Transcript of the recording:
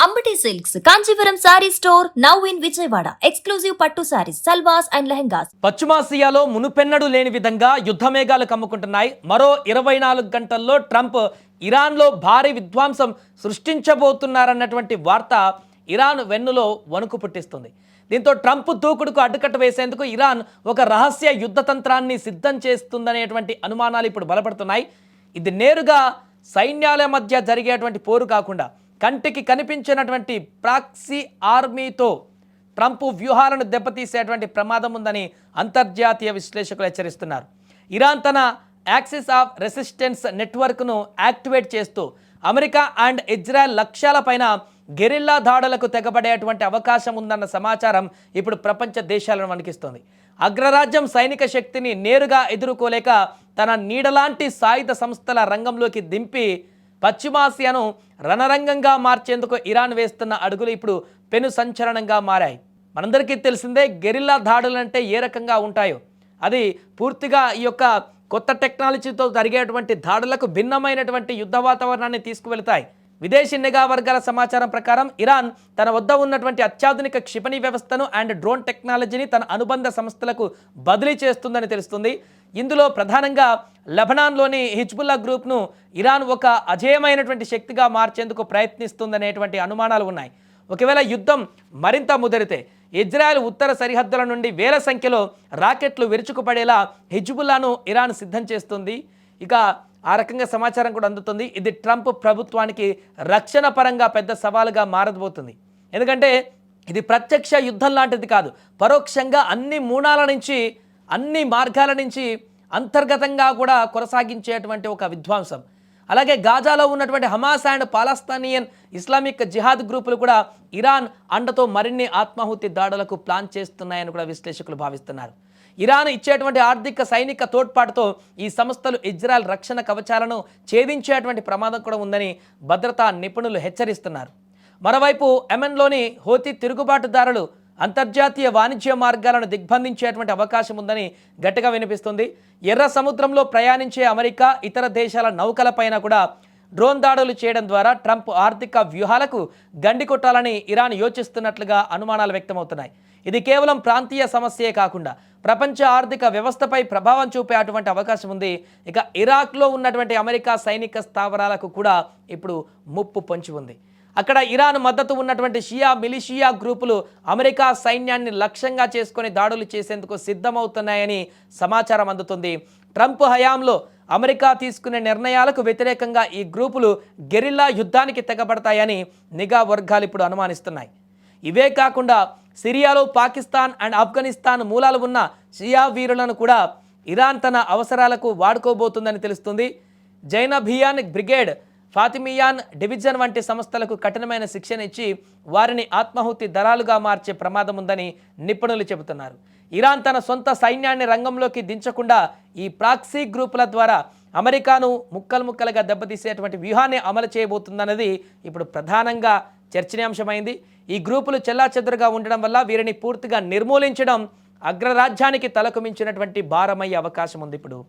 Ambati silks Kanchipuram sorry store now in Vijayawada. Exclusive పట్టు saris, సల్వాస్ and lehengas. పశ్చిమాసియాలో మునుపెన్నడు లేని విధంగా యుద్ధ మేఘాలు కమ్ముకుంటున్నాయి. మరో 24 గంటల్లో ట్రంప్ ఇరాన్లో భారీ విధ్వంసం సృష్టించబోతున్నారన్నటువంటి వార్త ఇరాన్ వెన్నులో వణుకు పుట్టిస్తుంది. దీంతో ట్రంప్ దూకుడుకు అడ్డుకట్ట వేసేందుకు ఇరాన్ ఒక రహస్య యుద్ధ తంత్రాన్ని సిద్ధం చేస్తుందనేటువంటి అనుమానాలు ఇప్పుడు బలపడుతున్నాయి. ఇది నేరుగా సైన్యాల మధ్య జరిగేటువంటి పోరు కాకుండా కంటికి కనిపించినటువంటి ప్రాక్సీ ఆర్మీతో ట్రంప్ వ్యూహాలను దెబ్బతీసేటువంటి ప్రమాదం ఉందని అంతర్జాతీయ విశ్లేషకులు హెచ్చరిస్తున్నారు. ఇరాన్ తన యాక్సిస్ ఆఫ్ రెసిస్టెన్స్ నెట్వర్క్ను యాక్టివేట్ చేస్తూ అమెరికా అండ్ ఇజ్రాయెల్ లక్ష్యాలపైన గెరిల్లా దాడులకు తెగబడేటువంటి అవకాశం ఉందన్న సమాచారం ఇప్పుడు ప్రపంచ దేశాలను వణికిస్తోంది. అగ్రరాజ్యం సైనిక శక్తిని నేరుగా ఎదుర్కోలేక తన నీడలాంటి సాయుధ సంస్థల రంగంలోకి దింపి పశ్చిమాసియాను రణరంగంగా మార్చేందుకు ఇరాన్ వేస్తున్న అడుగులు ఇప్పుడు పెను సంచలనంగా మారాయి. మనందరికీ తెలిసిందే గెరిల్లా దాడులంటే ఏ రకంగా ఉంటాయో. అది పూర్తిగా ఈ యొక్క కొత్త టెక్నాలజీతో జరిగేటువంటి దాడులకు భిన్నమైనటువంటి యుద్ధ వాతావరణాన్ని తీసుకువెళతాయి. విదేశీ నిఘా వర్గాల సమాచారం ప్రకారం ఇరాన్ తన వద్ద ఉన్నటువంటి అత్యాధునిక క్షిపణి వ్యవస్థను అండ్ డ్రోన్ టెక్నాలజీని తన అనుబంధ సంస్థలకు బదిలీ చేస్తుందని తెలుస్తుంది. ఇందులో ప్రధానంగా లెబనాన్లోని హిజ్బుల్లా గ్రూప్ను ఇరాన్ ఒక అజేయమైనటువంటి శక్తిగా మార్చేందుకు ప్రయత్నిస్తుందనేటువంటి అనుమానాలు ఉన్నాయి. ఒకవేళ యుద్ధం మరింత ముదిరితే ఇజ్రాయెల్ ఉత్తర సరిహద్దుల నుండి వేల సంఖ్యలో రాకెట్లు విరుచుకుపడేలా హిజ్బుల్లాను ఇరాన్ సిద్ధం చేస్తుంది. ఇక ఆ రకంగా సమాచారం కూడా అందుతుంది. ఇది ట్రంప్ ప్రభుత్వానికి రక్షణ పరంగా పెద్ద సవాలుగా మారబోతుంది. ఎందుకంటే ఇది ప్రత్యక్ష యుద్ధం లాంటిది కాదు, పరోక్షంగా అన్ని మూలాల నుంచి అన్ని మార్గాల నుంచి అంతర్గతంగా కూడా కొనసాగించేటువంటి ఒక విధ్వంసం. అలాగే గాజాలో ఉన్నటువంటి హమాస్ అండ్ పాలస్తీనియన్ ఇస్లామిక్ జిహాద్ గ్రూపులు కూడా ఇరాన్ అండతో మరిన్ని ఆత్మాహుతి దాడులకు ప్లాన్ చేస్తున్నాయని కూడా విశ్లేషకులు భావిస్తున్నారు. ఇరాన్ ఇచ్చేటువంటి ఆర్థిక సైనిక తోడ్పాటుతో ఈ సంస్థలు ఇజ్రాయెల్ రక్షణ కవచాలను ఛేదించేటువంటి ప్రమాదం కూడా ఉందని భద్రతా నిపుణులు హెచ్చరిస్తున్నారు. మరోవైపు యెమెన్లోని హూతీ తిరుగుబాటుదారులు అంతర్జాతీయ వాణిజ్య మార్గాలను దిగ్బంధించేటువంటి అవకాశం ఉందని గట్టిగా వినిపిస్తుంది. ఎర్ర సముద్రంలో ప్రయాణించే అమెరికా ఇతర దేశాల నౌకలపైన కూడా డ్రోన్ దాడులు చేయడం ద్వారా ట్రంప్ ఆర్థిక వ్యూహాలకు గండి కొట్టాలని ఇరాన్ యోచిస్తున్నట్లుగా అనుమానాలు వ్యక్తమవుతున్నాయి. ఇది కేవలం ప్రాంతీయ సమస్యే కాకుండా ప్రపంచ ఆర్థిక వ్యవస్థపై ప్రభావం చూపే అటువంటి అవకాశం ఉంది. ఇక ఇరాక్లో ఉన్నటువంటి అమెరికా సైనిక స్థావరాలకు కూడా ఇప్పుడు ముప్పు పొంచి ఉంది. అక్కడ ఇరాన్ మద్దతు ఉన్నటువంటి షియా మిలిషియా గ్రూపులు అమెరికా సైన్యాన్ని లక్ష్యంగా చేసుకొని దాడులు చేసేందుకు సిద్ధమవుతున్నాయని సమాచారం అందుతుంది. ట్రంప్ హయాంలో అమెరికా తీసుకునే నిర్ణయాలకు వ్యతిరేకంగా ఈ గ్రూపులు గెరిల్లా యుద్ధానికి తెగబడతాయని నిఘా వర్గాలు ఇప్పుడు అనుమానిస్తున్నాయి. ఇవే కాకుండా సిరియాలో పాకిస్తాన్ అండ్ ఆఫ్ఘనిస్తాన్ మూలాలు ఉన్న షియా వీరులను కూడా ఇరాన్ తన అవసరాలకు వాడుకోబోతుందని తెలుస్తుంది. జైనభియాన్ బ్రిగేడ్, ఫాతిమియాన్ డివిజన్ వంటి సంస్థలకు కఠినమైన శిక్షణ ఇచ్చి వారిని ఆత్మాహుతి దళాలుగా మార్చే ప్రమాదం ఉందని నిపుణులు చెబుతున్నారు. ఇరాన్ తన సొంత సైన్యాన్ని రంగంలోకి దించకుండా ఈ ప్రాక్సీ గ్రూపుల ద్వారా అమెరికాను ముక్కలుగా దెబ్బతీసేటువంటి వ్యూహాన్ని అమలు చేయబోతుందన్నది ఇప్పుడు ప్రధానంగా చర్చనీయాంశమైంది. ఈ గ్రూపులు చెల్లాచెదురుగా ఉండడం వల్ల వీరిని పూర్తిగా నిర్మూలించడం అగ్రరాజ్యానికి తలకు మించినటువంటి భారమయ్యే అవకాశం ఉంది ఇప్పుడు.